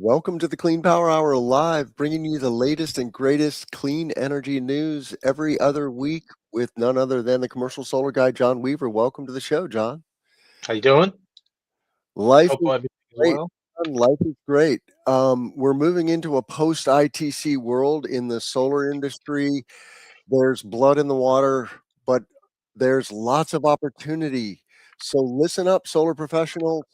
Welcome to the Clean Power Hour Live, bringing you the latest and greatest clean energy news every other week with none other than the commercial solar guy, John Weaver. Welcome to the show, John. How you doing? Life Hope is everything is great. well. John. Life is great. We're moving into a post ITC world in the solar industry. There's blood in the water, but there's lots of opportunity. So listen up, solar professionals.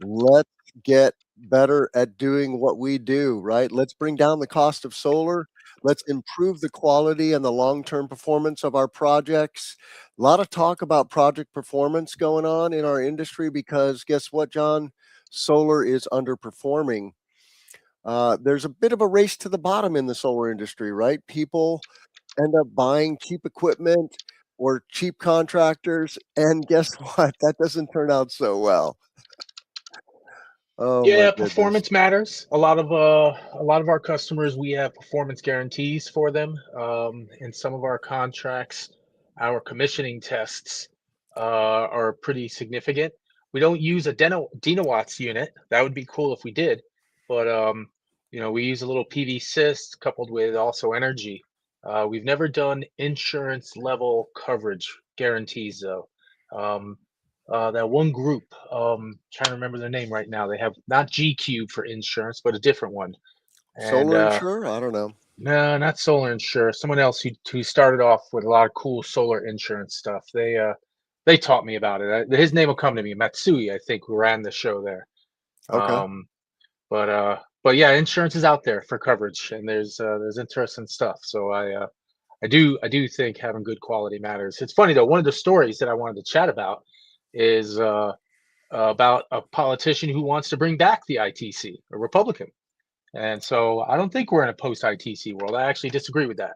Let's get better at doing what we do, right? Let's bring down the cost of solar. Let's improve the quality and the long-term performance of our projects. A lot of talk about project performance going on in our industry because guess what, John? Solar is underperforming. There's a bit of a race to the bottom in the solar industry, right? People end up buying cheap equipment or cheap contractors, and guess what? That doesn't turn out so well. Oh my Yeah, goodness. performance matters. A lot of our customers, we have performance guarantees for them. In some of our contracts, our commissioning tests are pretty significant. We don't use a Denowatts unit. That would be cool if we did, but we use a little PV cyst coupled with also energy. We've never done insurance level coverage guarantees though. Um, that one group, trying to remember their name right now. They have not G Cube for insurance, but a different one. And Solar insurer? I don't know. no, not Solar Insure. Someone else who started off with a lot of cool solar insurance stuff. They taught me about it. His name will come to me. Matsui, I think, who ran the show there. Okay. Um, but yeah, insurance is out there for coverage, and there's interesting stuff. So I do think having good quality matters. It's funny though. One of the stories that I wanted to chat about is about a politician who wants to bring back the ITC, a Republican. And so I don't think we're in a post ITC world. I actually disagree with that.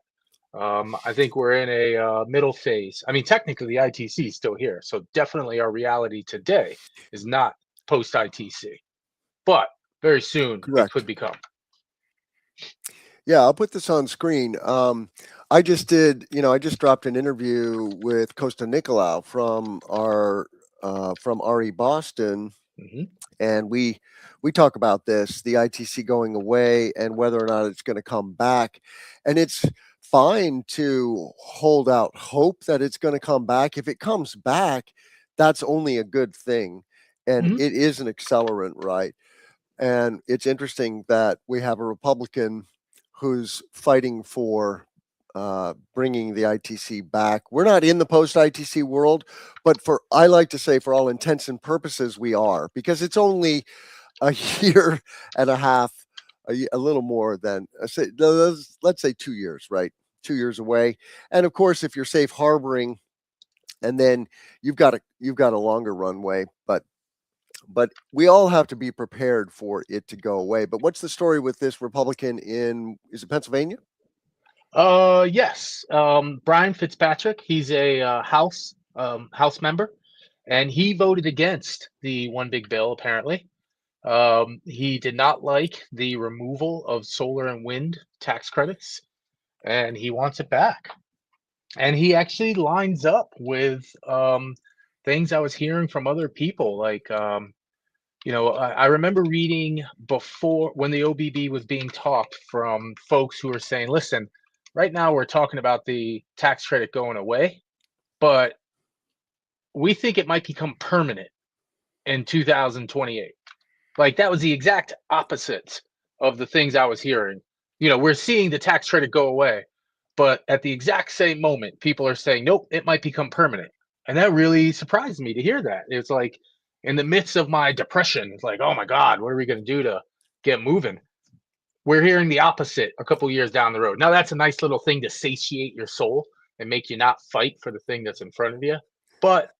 I think we're in a middle phase. I mean, technically, the ITC is still here. So definitely our reality today is not post ITC, but very soon it Correct. could become. Yeah, I'll put this on screen. I just did, I just dropped an interview with Costa Nicolau from RE Boston, Hmm. and we talk about this, the ITC going away and whether or not it's going to come back. And it's fine to hold out hope that it's going to come back. If it comes back, that's only a good thing. And Hmm. it is an accelerant, right? And it's interesting that we have a Republican who's fighting for bringing the ITC back. We're not in the post ITC world, but I like to say, for all intents and purposes, we are, because it's only a year and a half, a little more than, let's say 2 years, right? 2 years away. And of course, if you're safe harboring, and then you've got a longer runway, but we all have to be prepared for it to go away. But what's the story with this Republican is it Pennsylvania? Yes. Brian Fitzpatrick. He's a House member, and he voted against the one big bill. Apparently, he did not like the removal of solar and wind tax credits, and he wants it back. And he actually lines up with things I was hearing from other people. Like, I remember reading before when the OBB was being talked from folks who were saying, listen, right now we're talking about the tax credit going away, but we think it might become permanent in 2028. Like that was the exact opposite of the things I was hearing. We're seeing the tax credit go away, but at the exact same moment, people are saying, nope, it might become permanent. And that really surprised me to hear that. It's like in the midst of my depression, it's like, oh my God, what are we going to do to get moving? We're hearing the opposite a couple years down the road. Now, that's a nice little thing to satiate your soul and make you not fight for the thing that's in front of you. But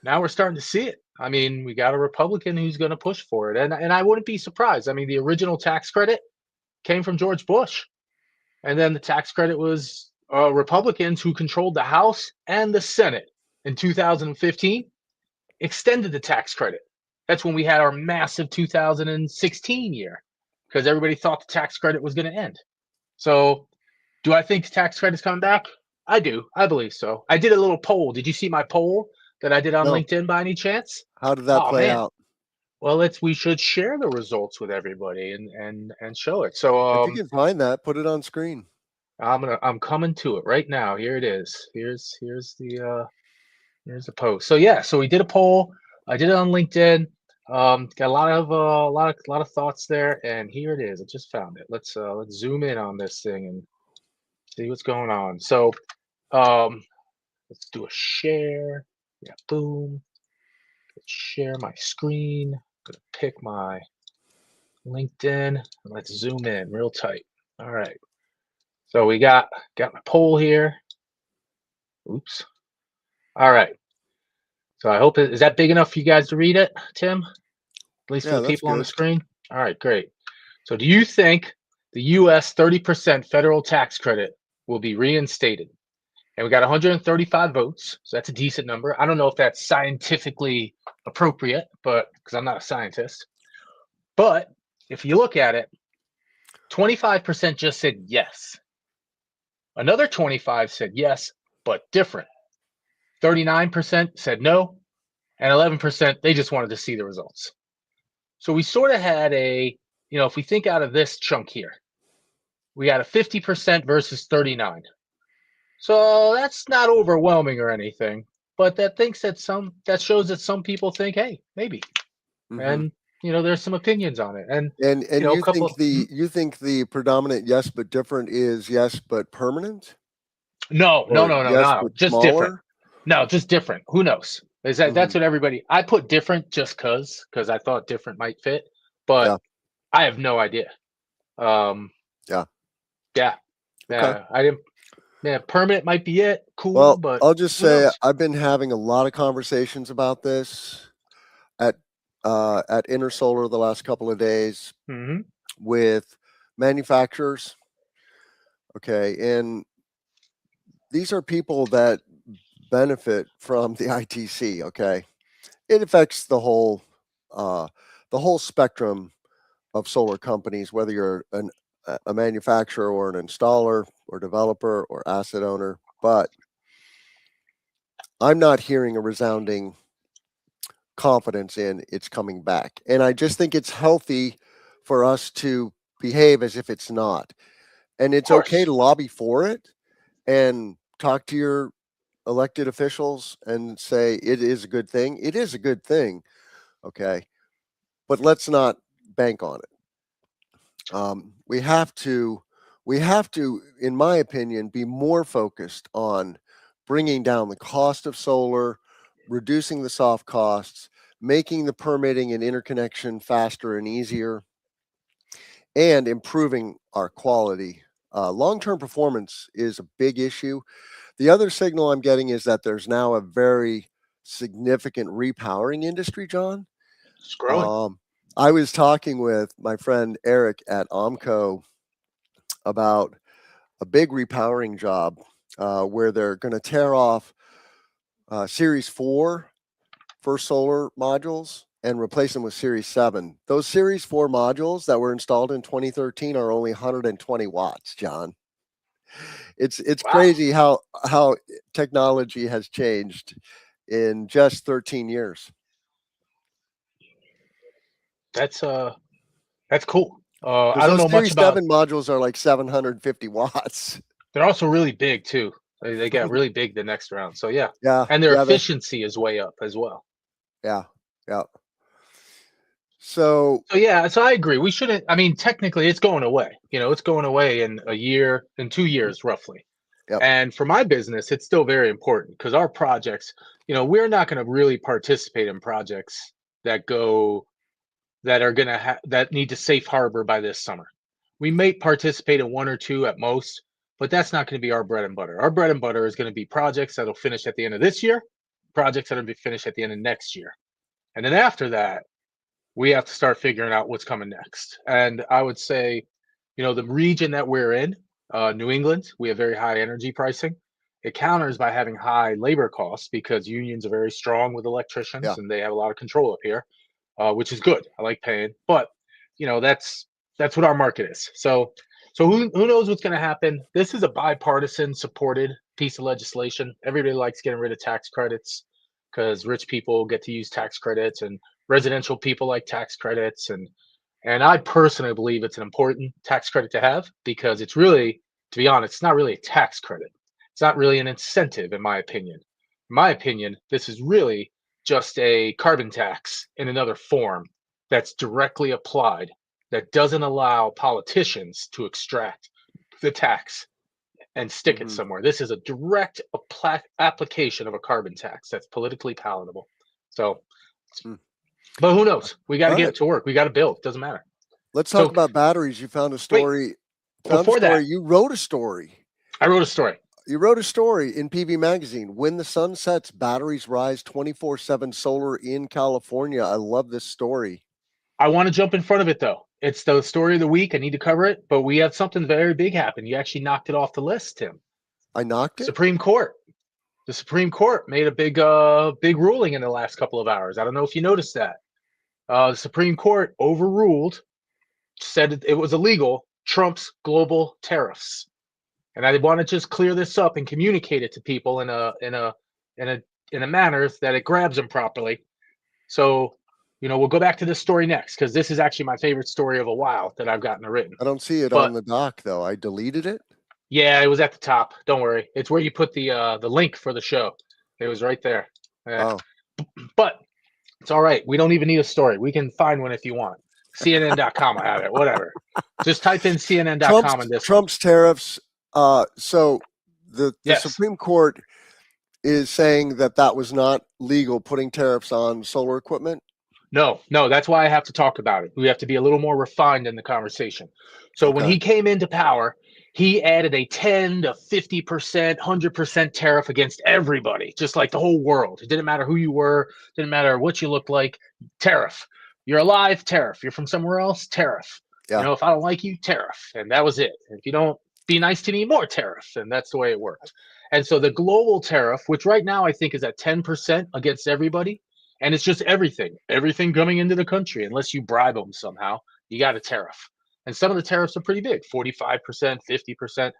now we're starting to see it. I mean, we got a Republican who's going to push for it, and I wouldn't be surprised. I mean, the original tax credit came from George Bush, and then the tax credit was Republicans who controlled the House and the Senate in 2015 extended the tax credit. That's when we had our massive 2016 year because everybody thought the tax credit was going to end. So, do I think tax credit's coming back? I do. I believe so. I did a little poll. Did you see my poll that I did on No. LinkedIn by any chance? How did that Oh play man. out? Well, we should share the results with everybody and show it. So If you can find that, put it on screen. I'm coming to it right now. Here it is. Here's the post. So yeah, so we did a poll. I did it on LinkedIn. Got a lot of thoughts there, and here it is. I just found it. Let's zoom in on this thing and see what's going on. So um, let's do a share. Yeah, boom. Let's share my screen. Gonna pick my LinkedIn and let's zoom in real tight. All right. So we got my poll here. Oops. All right. So I hope is that big enough for you guys to read it, Tim? At least for Yeah, the that's people on the good. screen. All right, great. So do you think the US 30% federal tax credit will be reinstated? And we got 135 votes, so that's a decent number. I don't know if that's scientifically appropriate, but because I'm not a scientist. But if you look at it, 25% just said yes. Another 25 said yes, but different. 39% said no, and 11% they just wanted to see the results. So we sort of had if we think out of this chunk here, we got a 50% versus 39. So that's not overwhelming or anything, but that shows that some people think, hey, maybe. Hmm. And there's some opinions on it. And And a you think couple the predominant yes but different is yes but permanent, no, no, or no, no, yes no, but just different. smaller? No, just different. Who knows? That's Hmm. what everybody I put different just cuz I thought different might fit, but Yeah, I have no idea. Um yeah. yeah. Okay. Yeah, I didn't yeah, permanent might be it. Cool, Well, but I'll just who say knows? I've been having a lot of conversations about this at at Intersolar the last couple of days Mhm. with manufacturers. Okay, and these are people that benefit from the ITC. Okay, it affects uh, the whole spectrum of solar companies, whether you're a manufacturer or an installer or developer or asset owner. But I'm not hearing a resounding confidence in it's coming back. And I just think it's healthy for us to behave as if it's not. And Of it's okay course. to lobby for it and talk to your elected officials and say it is a good thing. It is a good thing. Okay. But let's not bank on it. We have to, in my opinion, be more focused on bringing down the cost of solar, reducing the soft costs, making the permitting and interconnection faster and easier, and improving our quality. Long-term performance is a big issue. The other signal I'm getting is that there's now a very significant repowering industry, John. It's growing. Um, I was talking with my friend Eric at Omco about a big repowering job where they're going to tear off Series 4 First Solar modules and replace them with Series 7. Those Series 4 modules that were installed in 2013 are only 120 watts, John. It's Wow. crazy how technology has changed in just 13 years. That's cool. Because I don't those know much Series about 7 modules are like 750 watts. they're also really big too. They got really big the next round. So yeah. Yeah, And their yeah, efficiency is way up as well. yeah, yeah. So, So yeah, so I agree. We shouldn't. I mean, technically, it's going away. It's going away in a year, in 2 years, roughly. yep, And for my business, it's still very important because our projects, we're not going to really participate in projects that go that are going to that need to safe harbor by this summer. We may participate in one or two at most, but that's not going to be our bread and butter. Our bread and butter is going to be projects that'll finish at the end of this year, projects that'll be finished at the end of next year, and then after that we have to start figuring out what's coming next. And I would say, the region that we're in, New England, we have very high energy pricing. It counters by having high labor costs because unions are very strong with electricians yeah. and they have a lot of control up here, which is good. I like paying, but that's what our market is. So who knows what's going to happen? This is a bipartisan supported piece of legislation. Everybody likes getting rid of tax credits because rich people get to use tax credits and Residential people like tax credits, and I personally believe it's an important tax credit to have because it's really, to be honest, it's not really a tax credit. It's not really an incentive, in my opinion. In my opinion, this is really just a carbon tax in another form that's directly applied, that doesn't allow politicians to extract the tax and stick it Hmm. somewhere. This is a direct application of a carbon tax that's politically palatable. So, Hmm. but who knows? We got to All get right. it to work. We got to build. Doesn't matter. Let's talk So about batteries. You found a wait, story. Found a before story. that, You wrote a story. I wrote a story. You wrote a story in PV Magazine. When the sun sets, batteries rise 24/7 solar in California. I love this story. I want to jump in front of it though. It's the story of the week. I need to cover it, but we had something very big happen. You actually knocked it off the list, Tim. I knocked it. Supreme Court. The Supreme Court made a big ruling in the last couple of hours. I don't know if you noticed that. The Supreme Court overruled, said it was illegal, Trump's global tariffs. And I want to just clear this up and communicate it to people in a manner that it grabs them properly. So, we'll go back to this story next because this is actually my favorite story of a while that I've gotten written. I don't see it on But the doc though. I deleted it. yeah, it was at the top. Don't worry, it's where you put the link for the show. It was right there. Oh, But it's all right. We don't even need a story. We can find one if you want. CNN.com, I have it. Whatever. Just type in CNN.com and this one. Trump's tariffs. So the Yes. Supreme Court is saying that was not legal, putting tariffs on solar equipment. No, that's why I have to talk about it. We have to be a little more refined in the conversation. So when Okay. he came into power, he added a 10 to 50%, 100% tariff against everybody, just like the whole world. It didn't matter who you were, didn't matter what you looked like, tariff. You're alive, tariff. You're from somewhere else, tariff. Yeah. If I don't like you, tariff. And that was it. If you don't be nice to me, more tariff. And that's the way it worked. And so the global tariff, which right now I think is at 10% against everybody, and it's just everything coming into the country, unless you bribe them somehow, you got a tariff. And some of the tariffs are pretty big, 45%, 50%.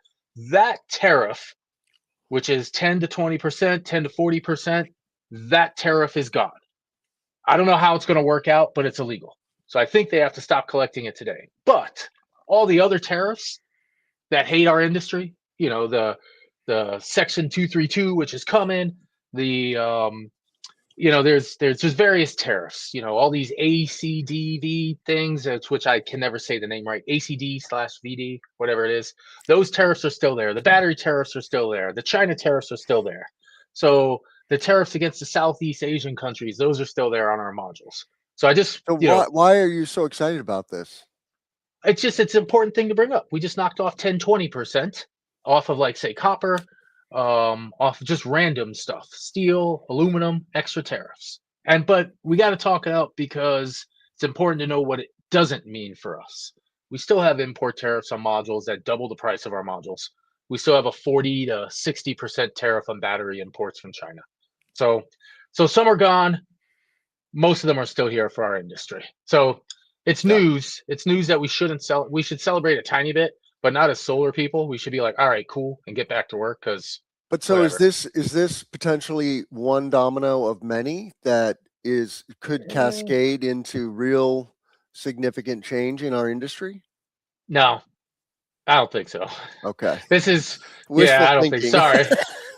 That tariff, which is 10 to 20%, 10 to 40%, that tariff is gone. I don't know how it's going to work out, but it's illegal. So I think they have to stop collecting it today. But all the other tariffs that hate our industry, the Section 232, which is coming, the there's just various tariffs, all these ACDV things, which I can never say the name right, ACD/VD, whatever it is. Those tariffs are still there. The battery tariffs are still there. The China tariffs are still there. So the tariffs against the Southeast Asian countries, those are still there on our modules. So I just, So why are you so excited about this? it's an important thing to bring up. We just knocked off 10, 20% off of, like, say, copper, off of just random stuff, steel, aluminum, extra tariffs. But we got to talk it out because it's important to know what it doesn't mean for us. We still have import tariffs on modules that double the price of our modules. We still have a 40 to 60% tariff on battery imports from China. So some are gone. Most of them are still here for our industry. So it's news. It's news that we shouldn't sell. We should celebrate a tiny bit, but not as solar people. We should be like, all right, cool, and get back to work because. But so whatever. is this potentially one domino of many that could cascade into real significant change in our industry? No, I don't think so. Okay. This is Wishful I don't think. thinking. Sorry.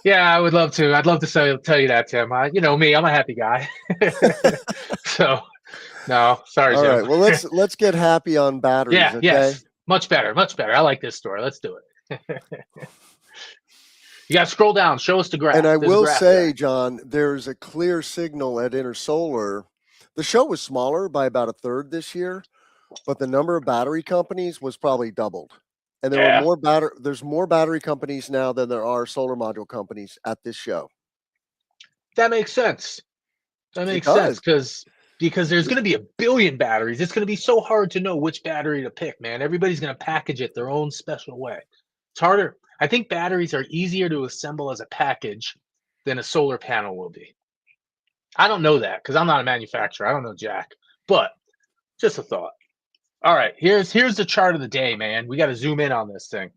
Yeah, I would love to. I'd love to tell you that, Tim. Me, I'm a happy guy. So, no, sorry, All Tim. right. Well, let's get happy on batteries. Yeah, Okay. yes, much better, much better. I like this story. Let's do it. You got to scroll down. Show us the graph. And I There's a will graph say, there. John, there's a clear signal at Intersolar. The show was smaller by about a third this year, but the number of battery companies was probably doubled. And there's more battery companies now than there are solar module companies at this show. That makes sense. That makes It sense does. because there's going to be a billion batteries. It's going to be so hard to know which battery to pick, man. Everybody's going to package it their own special way. It's harder. I think batteries are easier to assemble as a package than a solar panel will be. I don't know that because I'm not a manufacturer. I don't know jack, but just a thought. All right, here's the chart of the day, man. We got to zoom in on this thing.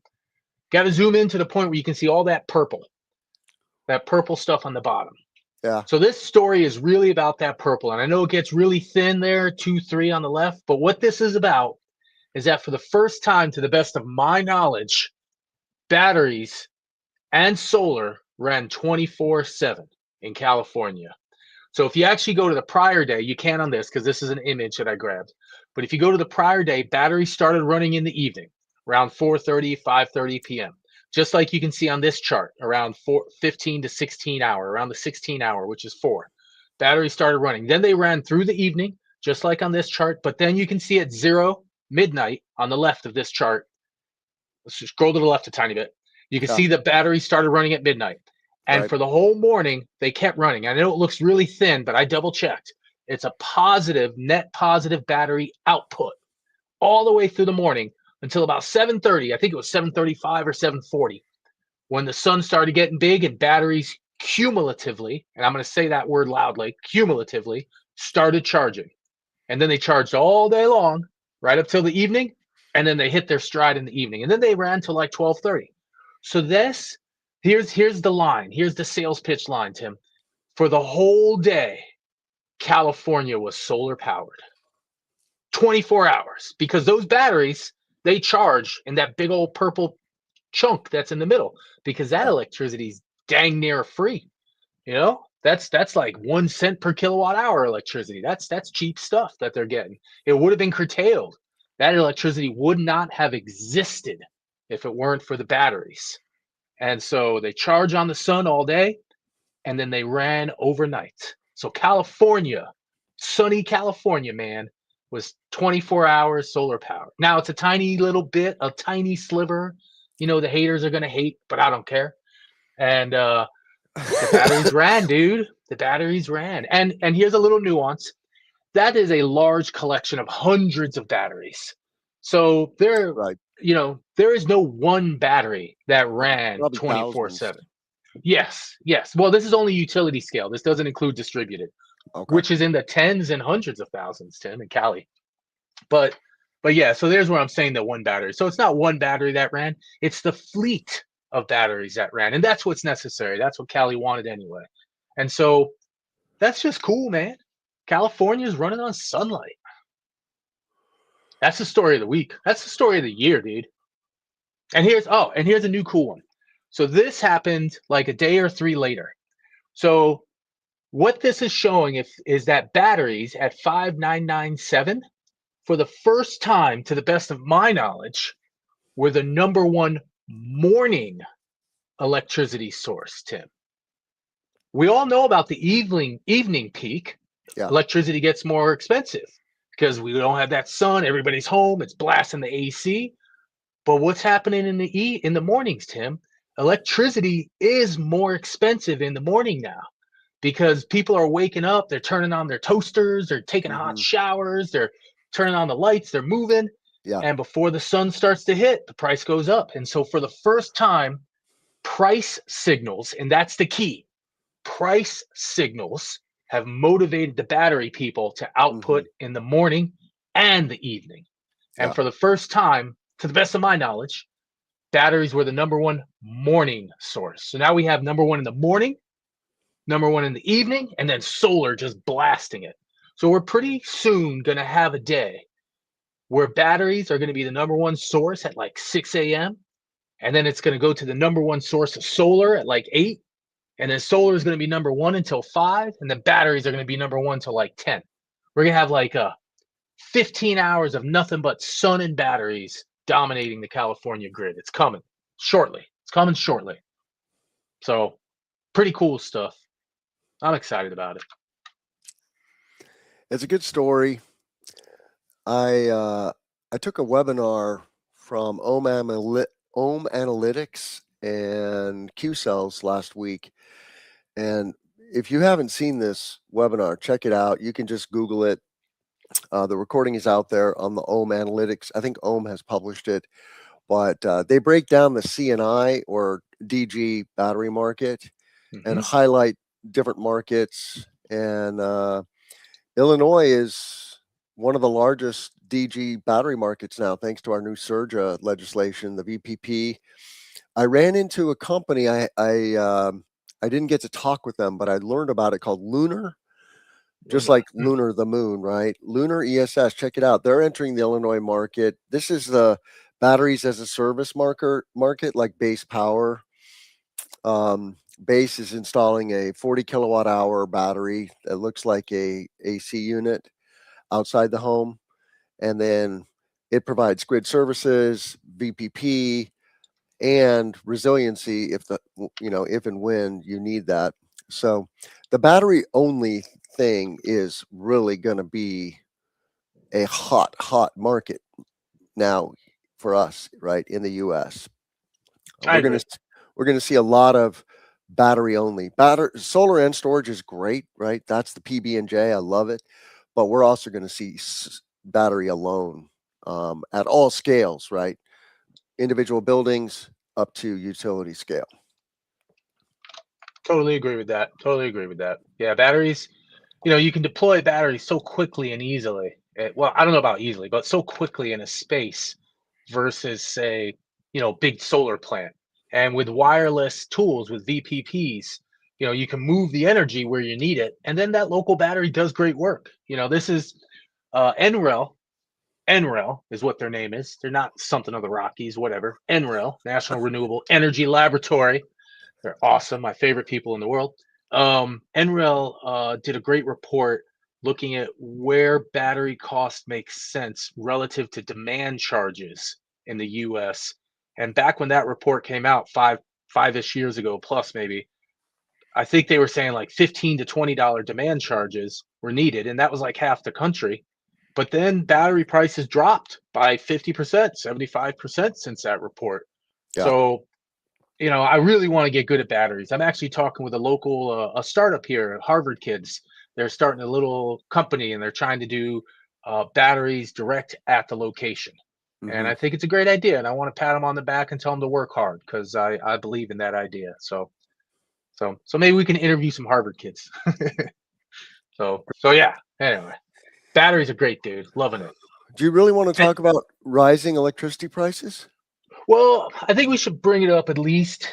Got to zoom in to the point where you can see all that purple stuff on the bottom. Yeah. So this story is really about that purple. And I know it gets really thin there, 2, 3 on the left. But what this is about is that for the first time, to the best of my knowledge, batteries and solar ran 24/7 in California. So if you actually go to the prior day, you can on this because this is an image that I grabbed. But if you go to the prior day, batteries started running in the evening around 4:30, 5:30 p.m. Just like you can see on this chart, around 15 to 16 hour, around the 16 hour, which is 4. Batteries started running. Then they ran through the evening, just like on this chart. But then you can see at 0 midnight on the left of this chart. Let's just scroll to the left a tiny bit. You can Yeah. see the batteries started running at midnight. And Right. for the whole morning, they kept running. I know it looks really thin, but I double checked. It's a positive, net positive battery output all the way through the morning until about 7:30. I think it was 7:35 or 7:40 when the sun started getting big and batteries cumulatively, and I'm going to say that word loudly, cumulatively started charging. And then they charged all day long, right up till the evening, and then they hit their stride in the evening. And then they ran till like 12:30. So this here's the line. Here's the sales pitch line, Tim. For the whole day, California was solar powered. 24 hours because those batteries they charge in that big old purple chunk that's in the middle because that Yeah. electricity is dang near free. That's like 1 cent per kilowatt hour electricity. That's cheap stuff that they're getting. It would have been curtailed. That electricity would not have existed if it weren't for the batteries. And so they charge on the sun all day and then they ran overnight. So California, sunny California, man, was 24 hours solar power. Now it's a tiny little bit, a tiny sliver. The haters are gonna hate, but I don't care. And the batteries ran, dude. The batteries ran. And here's a little nuance. That is a large collection of hundreds of batteries. So Right. there is no one battery that ran Probably thousands. 24/7. Yes, yes. Well, this is only utility scale. This doesn't include distributed, Okay. which is in the tens and hundreds of thousands, Tim and Cali. But but yeah, so there's where I'm saying that one battery. So it's not one battery that ran, it's the fleet of batteries that ran. And that's what's necessary. That's what Cali wanted anyway. And so that's just cool, man. California's running on sunlight. That's the story of the week. That's the story of the year, dude. And here's a new cool one. So this happened like a day or 3 later. So what this is showing is that batteries at 5997 for the first time, to the best of my knowledge, were the number one morning electricity source, Tim. We all know about the evening peak. Yeah. Electricity gets more expensive because we don't have that sun. Everybody's home. It's blasting the AC. But what's happening in the mornings, Tim? Electricity is more expensive in the morning now because people are waking up. They're turning on their toasters. They're taking hot Hmm. showers. They're turning on the lights. They're moving. Yeah. And before the sun starts to hit, the price goes up. And so for the first time, price signals, and that's the key, price signals have motivated the battery people to Hmm. output in the morning and the evening. And Yeah. for the first time, to the best of my knowledge, batteries were the number one morning source. So now we have number one in the morning, number one in the evening, and then solar just blasting it. So we're pretty soon going to have a day where batteries are going to be the number one source at like 6 a.m. And then it's going to go to the number one source of solar at like 8. And then solar is going to be number one until 5. And then batteries are going to be number one till like 10. We're going to have like 15 hours of nothing but sun and batteries dominating the California grid. It's coming shortly. It's coming shortly. So pretty cool stuff. I'm excited about it. It's a good story. I took a webinar from Ohm Analytics and Q Cells last week, and if you haven't seen this webinar, check it out. You can just Google it. The recording is out there on the Ohm Analytics. I think Ohm has published it, but they break down the CNI or DG battery market and Mhm. highlight different markets. And Illinois is one of the largest DG battery markets now, thanks to our new Surge legislation, the VPP. I ran into a company. I I didn't get to talk with them, but I learned about it called Lunar, just Luna. like Lunar the moon, right? Lunar ESS, check it out. They're entering the Illinois market. This is the batteries as a service market like Base Power. Base is installing a 40 kilowatt hour battery that looks like a AC unit outside the home, and then it provides grid services, VPP, and resiliency if and when you need that. So the battery only thing is really going to be a hot market now for us, right, in the US. I We're going agree. to we're going to see a lot of battery only. Solar and storage is great, right? That's the PB&J. I love it. But we're also going to see battery alone at all scales, right? Individual buildings up to utility scale. Totally agree with that. Totally agree with that. Yeah, batteries, you can deploy batteries so quickly and easily. Well, I don't know about easily, but so quickly in a space versus, say, big solar plant. And with wireless tools, with VPPs, you can move the energy where you need it, and then that local battery does great work. This is NREL. NREL is what their name is. They're not something of the Rockies, whatever. NREL, National Renewable Energy Laboratory. They're awesome. My favorite people in the world. NREL did a great report looking at where battery cost makes sense relative to demand charges in the U.S. And back when that report came out, five-ish years ago, plus maybe, I think they were saying like $15 to $20 demand charges were needed, and that was like half the country. But then battery prices dropped by 50%, 75% since that report. Yeah. So I really want to get good at batteries. I'm actually talking with a local a startup here, Harvard kids. They're starting a little company and they're trying to do batteries direct at the location. And Hmm. I think it's a great idea. And I want to pat them on the back and tell them to work hard because I believe in that idea. So maybe we can interview some Harvard kids. So yeah. Anyway, batteries are great, dude. Loving it. Do you really want to And talk about rising electricity prices? well, I think we should bring it up at least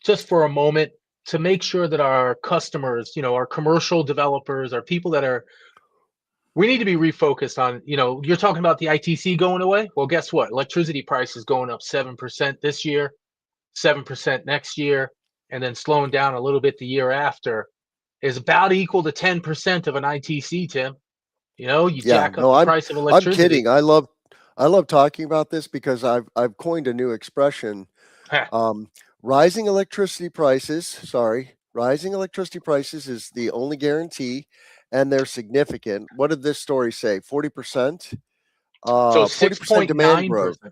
just for a moment to make sure that our customers, our commercial developers, our people that are, we need to be refocused on, you're talking about the ITC going away. Well, guess what? Electricity prices going up 7% this year, 7% next year, and then slowing down a little bit the year after is about equal to 10% of an ITC, Tim. You Yeah, jack up no, the I'm price of I'm kidding. electricity. I love talking about this because I've coined a new expression. Um, rising electricity prices, rising electricity prices is the only guarantee, and they're significant. What did this story say? 40%? So 40% demand growth. 6.9%.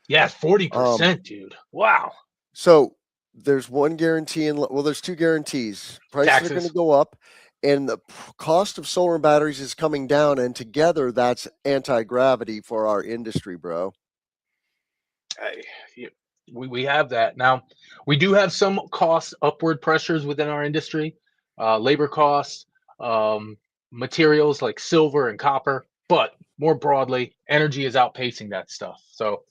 Yeah, Um, 40%, dude. Wow. so there's one guarantee and well, there's two guarantees. Prices are going to Taxes. go up, and the cost of solar and batteries is coming down, and together that's anti-gravity for our industry, bro. I, yeah, we have that now. We do have some cost upward pressures within our industry, labor costs, um, materials like silver and copper, but more broadly, energy is outpacing that stuff. So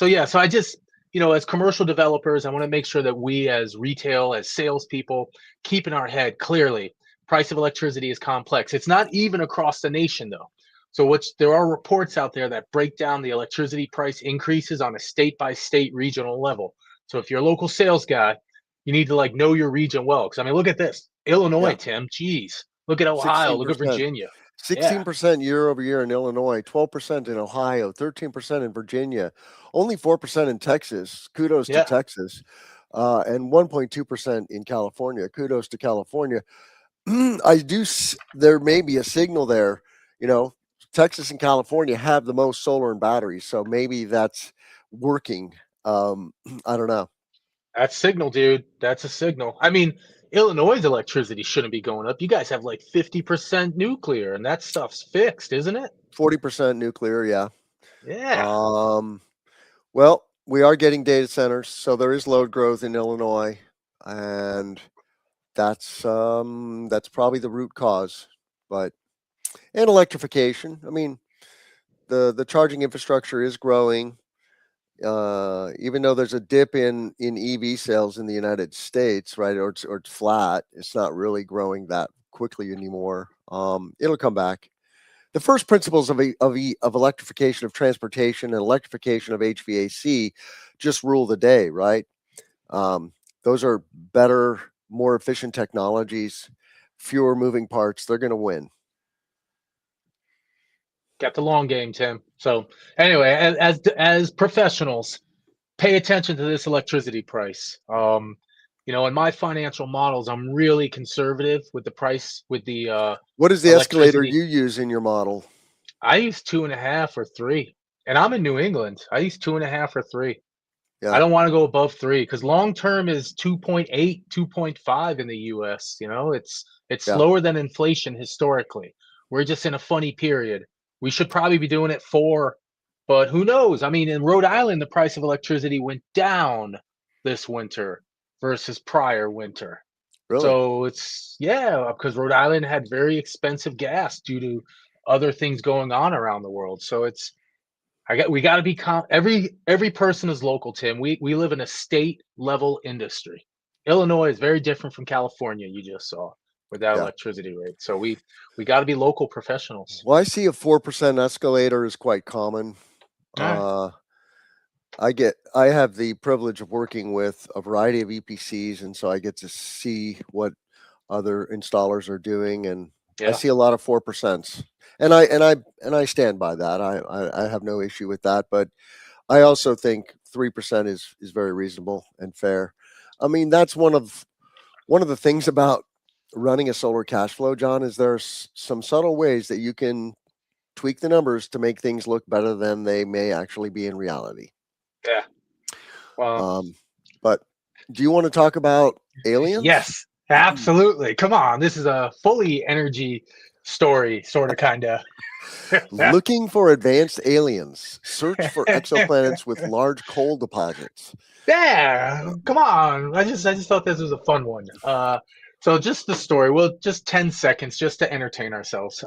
yeah, so I just, as commercial developers, I want to make sure that we as retail, as salespeople, keep in our head clearly, price of electricity is complex. It's not even across the nation though. So there are reports out there that break down the electricity price increases on a state by state regional level. So if you're a local sales guy, you need to like know your region well. Because I mean, look at this. Illinois, Yeah, Tim. Geez. Look at Ohio. Look at 16%. Virginia. Yeah. 16% year over year in Illinois, 12% in Ohio, 13% in Virginia, only 4% in Texas. Kudos to Yeah. Texas. And 1.2% in California. Kudos to California. There may be a signal there. You know, Texas and California have the most solar and batteries. So maybe that's working. I don't know. That's signal, dude. That's a signal. I mean, Illinois' electricity shouldn't be going up. You guys have like 50% nuclear, and that stuff's fixed, isn't it? 40% nuclear. Yeah. Yeah, Um, Well, we are getting data centers, so there is load growth in Illinois, and that's probably the root cause. But and electrification. I mean, the charging infrastructure is growing. Even though there's a dip in EV sales in the United States, right, or it's flat, it's not really growing that quickly anymore. It'll come back. The first principles of electrification of transportation and electrification of HVAC just rule the day, right? Um, those are better, more efficient technologies, fewer moving parts. They're going to win. Got the long game, Tim. So anyway, as professionals, pay attention to this electricity price. In my financial models, I'm really conservative with the price with the What is the escalator electricity. you use in your model? I use 2.5 or 3, and I'm in New England. I use 2.5 or 3. I Yeah, don't want to go above 3 because long term is 2.8, 2.5 in the US. It's yeah, lower than inflation historically. We're just in a funny period. We should probably be doing it 4, but who knows? I mean, in Rhode Island, the price of electricity went down this winter versus prior winter. really. So it's, yeah, because Rhode Island had very expensive gas due to other things going on around the world. So we got to be every person is local, Tim. We live in a state level industry. Illinois is very different from California. You just saw with that Yeah. electricity rate. So we got to be local professionals. Well, I see a 4% escalator is quite common. All right. Uh, I have the privilege of working with a variety of EPCs, and so I get to see what other installers are doing, and I Yeah. see a lot of 4%. And I stand by that. I have no issue with that, but I also think 3% is very reasonable and fair. I mean, that's one of the things about running a solar cash flow, John, is there's some subtle ways that you can tweak the numbers to make things look better than they may actually be in reality. Yeah. Well, Um, but do you want to talk about aliens? yes, absolutely. Come on. This is a fully energy story, sort of, kind of. Looking for advanced aliens. Search for exoplanets with large coal deposits. Yeah, come on. I just thought this was a fun one. So just the story. Well, just 10 seconds just to entertain ourselves.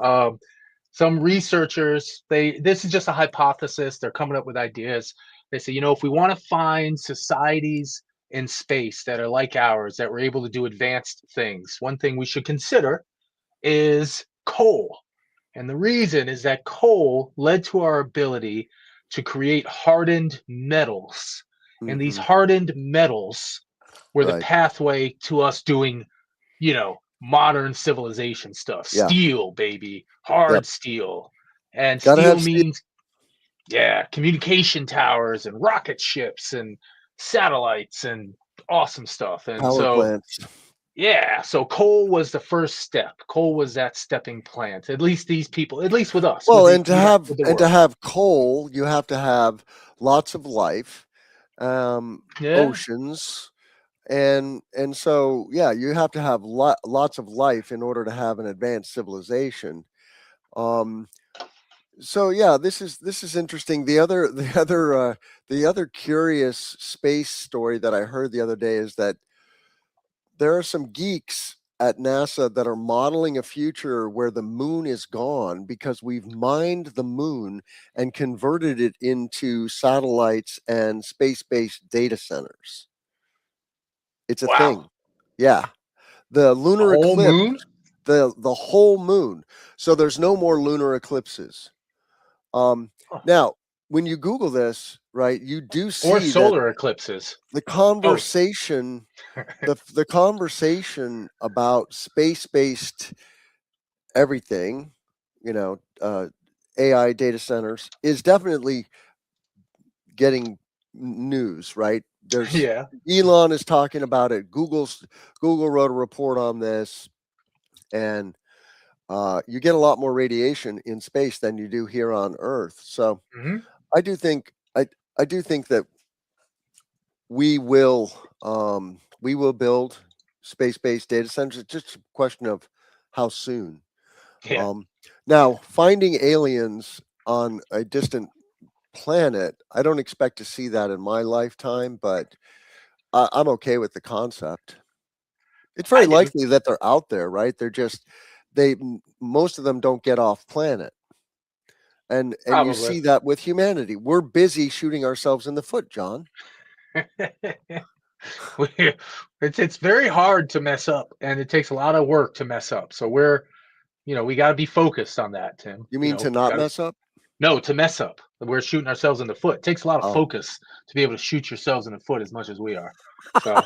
Some researchers, this is just a hypothesis. They're coming up with ideas. They say, if we want to find societies in space that are like ours, that were able to do advanced things, one thing we should consider is coal. And the reason is that coal led to our ability to create hardened metals. And these Hmm. hardened metals were the Right. pathway to us doing, modern civilization stuff. Yeah. Steel, baby, Yep. hard steel. And Got to steel have steel means, yeah, communication towers and rocket ships and satellites and awesome stuff. And power so, plants. yeah, so coal was the first step. Coal was that stepping plant. At least these people, at least with us, Well, and to have with the and to world. have coal, you have to have lots of life, Yeah, oceans, and so yeah, you have to have lots of life in order to have an advanced civilization. Um, so yeah, this is interesting. The other curious space story that I heard the other day is that there are some geeks at NASA that are modeling a future where the moon is gone because we've mined the moon and converted it into satellites and space-based data centers. It's a wow, thing. Yeah. The the lunar whole eclipse, moon. the whole moon. So there's no more lunar eclipses. Um, Huh. now, when you Google this, right, you do Or see that solar eclipses. the Both. conversation the conversation about space-based everything, you know, AI data centers is definitely getting news, right? There's Yeah. Elon is talking about it. Google wrote a report on this, and you get a lot more radiation in space than you do here on Earth. So Hmm. I do think I do think that we will we will build space-based data centers. It's just a question of how soon. Yeah. Um, Now, finding aliens on a distant planet, I don't expect to see that in my lifetime, but I'm okay with the concept. It's very I do. likely that they're out there, right? They're just most of them don't get off planet. And you Probably. see that with humanity. We're busy shooting ourselves in the foot, John. We- it's very hard to mess up, and it takes a lot of work to mess up. So we got to be focused on that, Tim. You mean to not Got to mess up? no to mess up. We're shooting ourselves in the foot. It takes a lot of Oh, focus to be able to shoot yourselves in the foot as much as we are. So,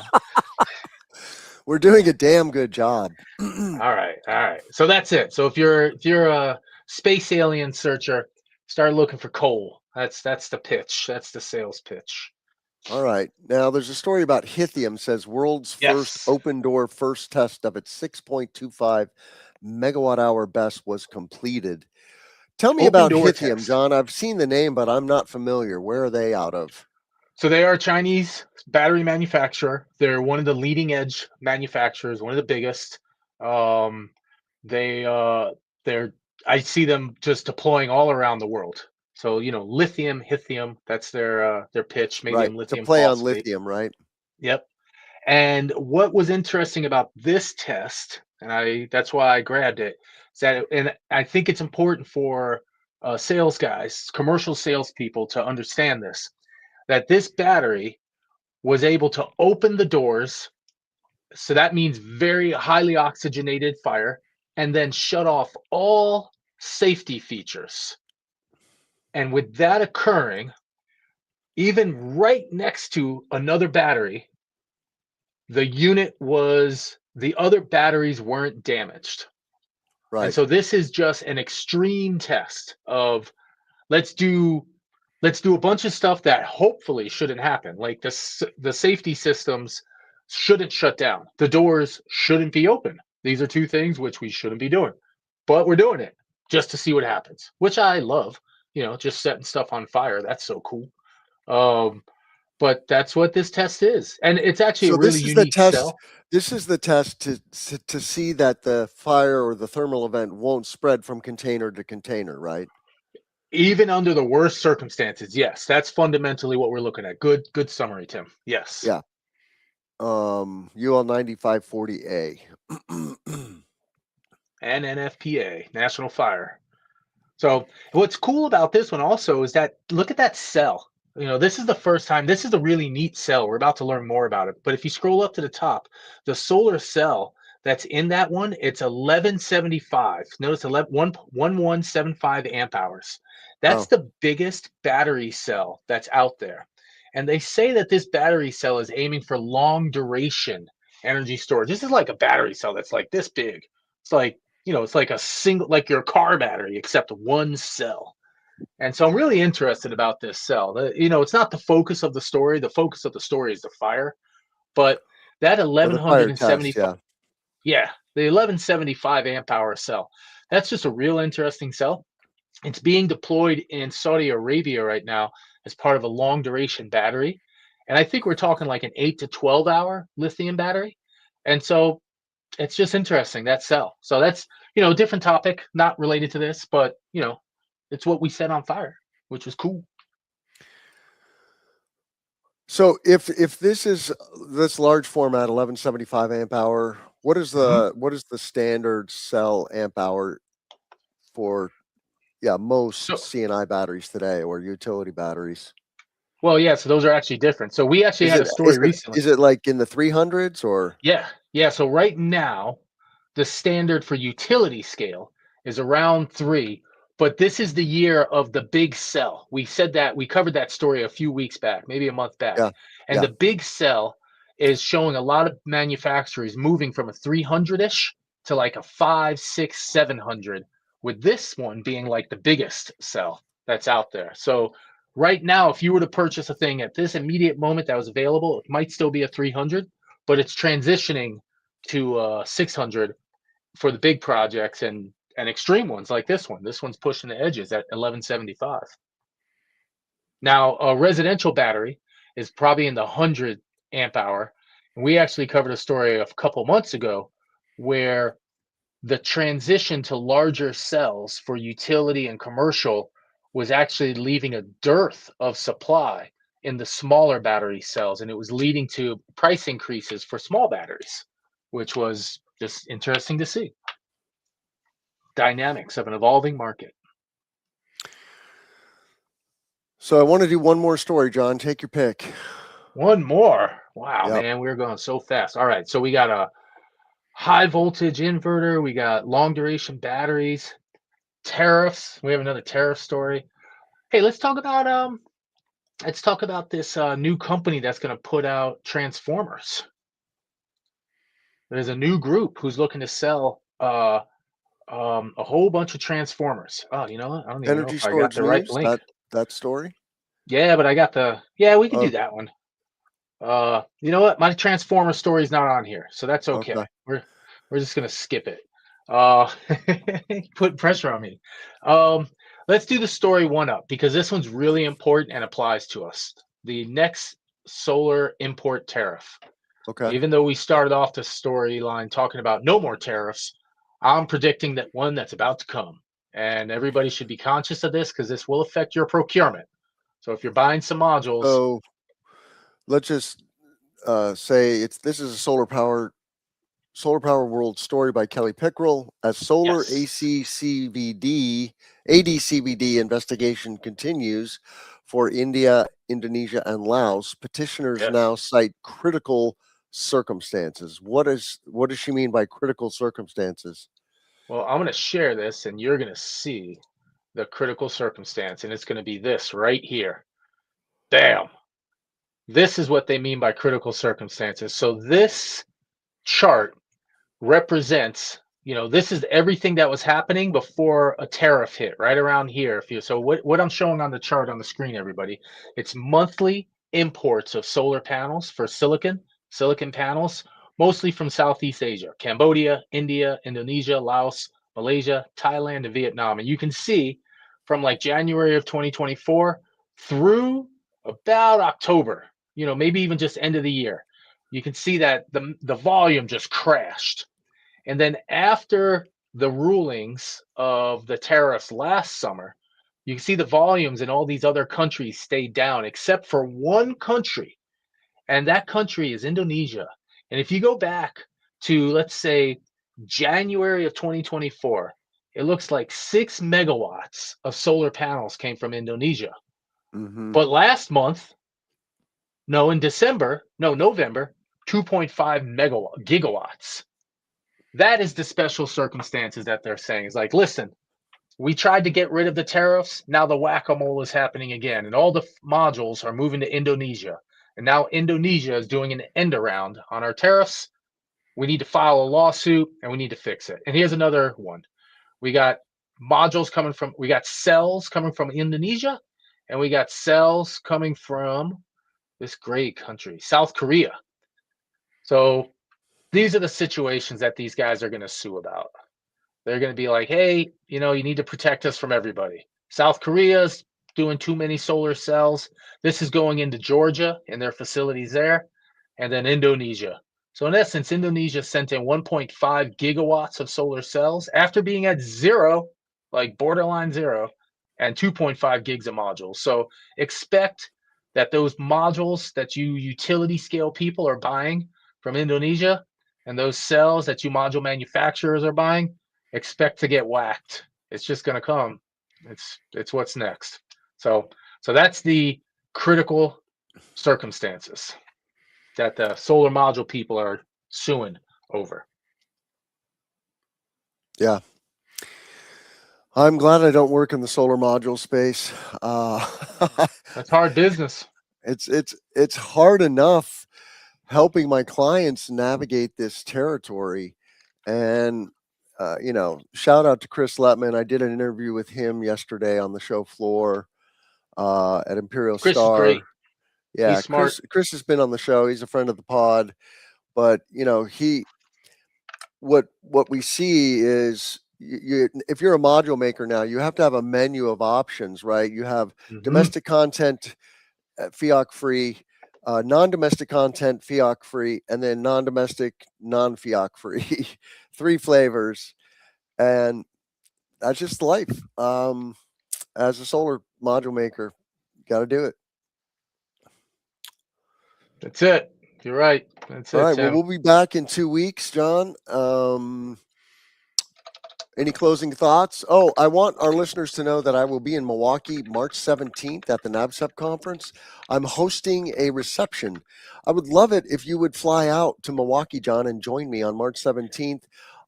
we're doing a damn good job. all right, all right. So that's it. So if you're a space alien searcher, start looking for coal. That's the pitch. That's the sales pitch. All right. Now there's a story about Hithium says world's first Yes. open door first test of its 6.25 megawatt hour BESS was completed. Tell me Open about door Hithium, test. John. I've seen the name, but I'm not familiar. Where are they out of? So they are a Chinese battery manufacturer. They're one of the leading edge manufacturers, one of the biggest. Um, they they're I see them just deploying all around the world. So lithium, lithium, that's their pitch. Maybe Right. in To lithium play on phosphate. lithium, right? Yep. And what was interesting about this test, and that's why I grabbed it, is that, and I think it's important for sales guys, commercial salespeople, to understand this, that this battery was able to open the doors. So that means very highly oxygenated fire, and then shut off all safety features. And with that occurring, even right next to another battery, the other batteries weren't damaged. And Right. so this is just an extreme test of let's do let's do a bunch of stuff that hopefully shouldn't happen. Like the safety systems shouldn't shut down. The doors shouldn't be open. These are two things which we shouldn't be doing. But we're doing it just to see what happens, which I love, just setting stuff on fire. That's so cool. Um, but that's what this test is. And it's actually a So really this is the unique test. cell. This is the test to see that the fire or the thermal event won't spread from container to container, right? Even under the worst circumstances, yes, that's fundamentally what we're looking at. Good summary, Tim. Yes. Yeah. UL 9540A. And NFPA, National Fire. So what's cool about this one also is that look at that cell. This is the first time. This is a really neat cell. We're about to learn more about it. But if you scroll up to the top, the solar cell that's in that one, it's 1175. Notice 1175 amp hours. That's Oh, the biggest battery cell that's out there. And they say that this battery cell is aiming for long duration energy storage. This is like a battery cell that's like this big. It's like it's like a single, like your car battery, except one cell. And so I'm really interested about this cell. It's not the focus of the story. The focus of the story is the fire, but that or the fire test, 1175, yeah. yeah, the 1175 amp hour cell. That's just a real interesting cell. It's being deployed in Saudi Arabia right now as part of a long duration battery. And I think we're talking like an 8 to 12 hour lithium battery. And so it's just interesting that cell. So that's a different topic, not related to this, but it's what we set on fire, which was cool. So if this is this large format 1175 amp hour, Mhm. what is the standard cell amp hour for most So, CNI batteries today or utility batteries? well, yeah. So those are actually different. So we actually Is had it a story recently. like in the 300s or Yeah, yeah. So right now, the standard for utility scale is around 3, but this is the year of the big cell. We covered that story a few weeks back, maybe a month back. yeah, And yeah. the big cell is showing a lot of manufacturers moving from a 300-ish to like a 5, 6, 700, with this one being like the biggest cell that's out there. So right now, if you were to purchase a thing at this immediate moment that was available, it might still be a 300, but it's transitioning to 600 for the big projects and extreme ones like this one. This one's pushing the edges at 1175. Now, a residential battery is probably in the 100 amp hour. And we actually covered a story a couple months ago where the transition to larger cells for utility and commercial was actually leaving a dearth of supply in the smaller battery cells, and it was leading to price increases for small batteries, which was just interesting to see. Dynamics of an evolving market. So I want to do one more story, John. Take your pick. One more. Wow, Yep. man, we're going so fast. All right, so we got a high voltage inverter, we got long duration batteries, tariffs. We have another tariff story. Hey, let's talk about this new company that's going to put out transformers. There's a new group who's looking to sell a whole bunch of transformers. Oh, you know what? I don't even know Energy if I got storage the right news. link. That story. Yeah, but I got the. Yeah, we can do Oh, that one. You know what? My transformer story's not on here, so that's okay. okay. We're just gonna skip it. Uh, put pressure on me. Um, let's do the story one up because this one's really important and applies to us. The next solar import tariff. Okay. Even though we started off the storyline talking about no more tariffs, I'm predicting that one that's about to come. And everybody should be conscious of this because this will affect your procurement. So if you're buying some modules, So let's just say this is a Solar Power World story by Kelly Pickrell. As solar yes, ADCVD investigation continues for India, Indonesia, and Laos, petitioners yes. now cite critical circumstances. What does she mean by critical circumstances? Well, I'm going to share this and you're going to see the critical circumstance. And it's going to be this right here. Bam. This is what they mean by critical circumstances. So this chart represents, this is everything that was happening before a tariff hit right around here. If you so what I'm showing on the chart on the screen, everybody, it's monthly imports of solar panels for silicon panels, mostly from Southeast Asia, Cambodia, India, Indonesia, Laos, Malaysia, Thailand, and Vietnam. And you can see from like January of 2024 through about October, maybe even just end of the year, you can see that the volume just crashed. And then after the rulings of the tariffs last summer, you can see the volumes in all these other countries stayed down, except for one country, and that country is Indonesia. And if you go back to, let's say, January of 2024, it looks like 6 megawatts of solar panels came from Indonesia. Mm-hmm. But last month, no, in December, no, November, 2.5 gigawatts. That is the special circumstances that they're saying. It's like, listen, we tried to get rid of the tariffs. Now the whack-a-mole is happening again, and all the modules are moving to Indonesia. And now Indonesia is doing an end around on our tariffs. We need to file a lawsuit and we need to fix it. And here's another one. We got we got cells coming from Indonesia, and we got cells coming from this great country, South Korea. So these are the situations that these guys are going to sue about. They're going to be like, hey, you need to protect us from everybody. South Korea's doing too many solar cells. This is going into Georgia and their facilities there, and then Indonesia. So in essence, Indonesia sent in 1.5 gigawatts of solar cells after being at zero, like borderline zero, and 2.5 gigs of modules. So expect that those modules that you utility scale people are buying from Indonesia and those cells that you module manufacturers are buying, expect to get whacked. It's just going to come. It's what's next. So that's the critical circumstances that the solar module people are suing over. Yeah. I'm glad I don't work in the solar module space. Uh, That's hard business. it's hard enough helping my clients navigate this territory, and shout out to Chris Letman. I did an interview with him yesterday on the show floor at Imperial Chris is great. Star. Yeah, He's smart. Chris has been on the show. He's a friend of the pod, but what we see is if you're a module maker now, you have to have a menu of options, right? You have Mm-hmm. domestic content, FIAC free, non-domestic content, FIAC free, and then non-domestic, non-FIAC free. 3 flavors, and that's just life. As a solar module maker, got to do it. That's it. You're right. That's All it, right. Well, Tim. we'll be back in 2 weeks, John. Any closing thoughts? Oh, I want our listeners to know that I will be in Milwaukee March 17th at the NABCEP conference. I'm hosting a reception. I would love it if you would fly out to Milwaukee, John, and join me on March 17th.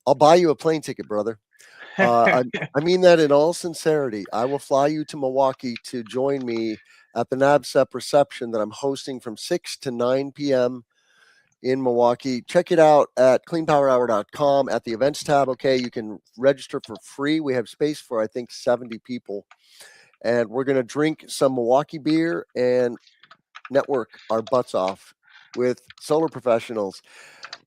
I'll buy you a plane ticket, brother. I mean that in all sincerity. I will fly you to Milwaukee to join me at the NABCEP reception that I'm hosting from 6 to 9 p.m. in Milwaukee. Check it out at cleanpowerhour.com at the events tab. Okay, you can register for free. We have space for, I think, 70 people. And we're going to drink some Milwaukee beer and network our butts off with solar professionals.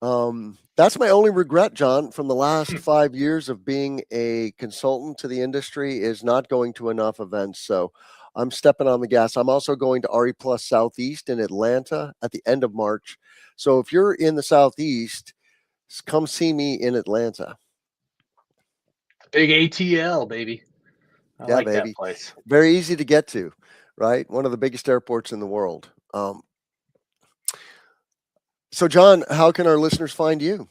That's my only regret, John, from the last 5 years of being a consultant to the industry is not going to enough events. So I'm stepping on the gas. I'm also going to RE Plus Southeast in Atlanta at the end of March. So if you're in the Southeast, come see me in Atlanta. Big ATL, baby. I Yeah, like that baby. place. Very easy to get to, right? One of the biggest airports in the world. So, John, how can our listeners find you?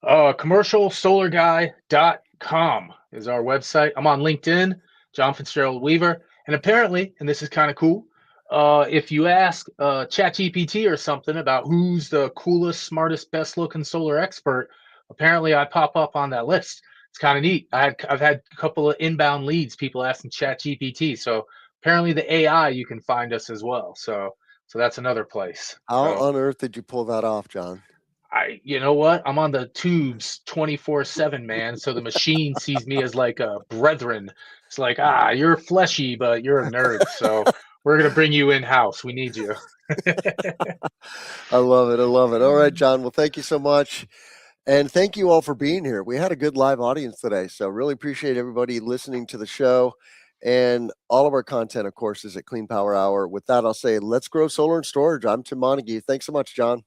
Commercialsolarguy.com is our website. I'm on LinkedIn, John Fitzgerald Weaver. And apparently, and this is kind of cool, if you ask ChatGPT or something about who's the coolest, smartest, best looking solar expert, apparently I pop up on that list. It's kind of neat. I've had a couple of inbound leads, people asking ChatGPT. So apparently the AI you can find us as well. So that's another place. How So on earth did you pull that off, John? you know what? I'm on the tubes 24/7, man. So the machine sees me as like a brethren. It's like, you're fleshy, but you're a nerd. So we're gonna bring you in house. We need you. I love it. I love it. All right, John. Well, thank you so much. And thank you all for being here. We had a good live audience today. So, really appreciate everybody listening to the show. And all of our content, of course, is at Clean Power Hour. With that, I'll say, let's grow solar and storage. I'm Tim Montague. Thanks so much, John.